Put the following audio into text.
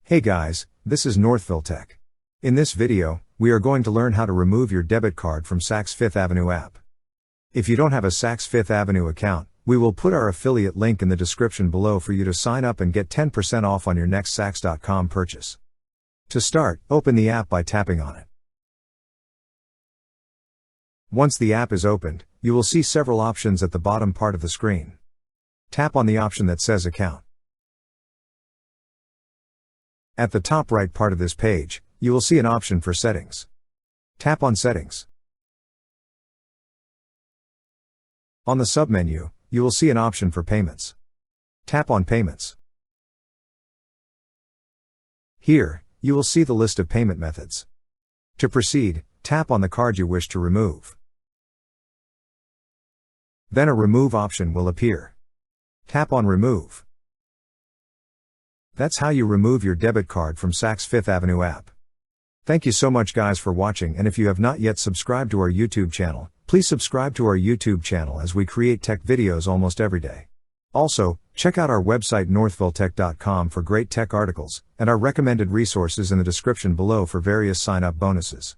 Hey guys, this is Northville Tech. In this video, we are going to learn how to remove your debit card from Saks Fifth Avenue app. If you don't have a Saks Fifth Avenue account, we will put our affiliate link in the description below for you to sign up and get 10% off on your next Saks.com purchase. To start, open the app by tapping on it. Once the app is opened, you will see several options at the bottom part of the screen. Tap on the option that says Account. At the top right part of this page, you will see an option for Settings. Tap on Settings. On the submenu, you will see an option for Payments. Tap on Payments. Here, you will see the list of payment methods. To proceed, tap on the card you wish to remove. Then a Remove option will appear. Tap on Remove. That's how you remove your debit card from Saks Fifth Avenue app. Thank you so much guys for watching, and if you have not yet subscribed to our YouTube channel, please subscribe to our YouTube channel as we create tech videos almost every day. Also, check out our website northvilletech.com for great tech articles, and our recommended resources in the description below for various sign-up bonuses.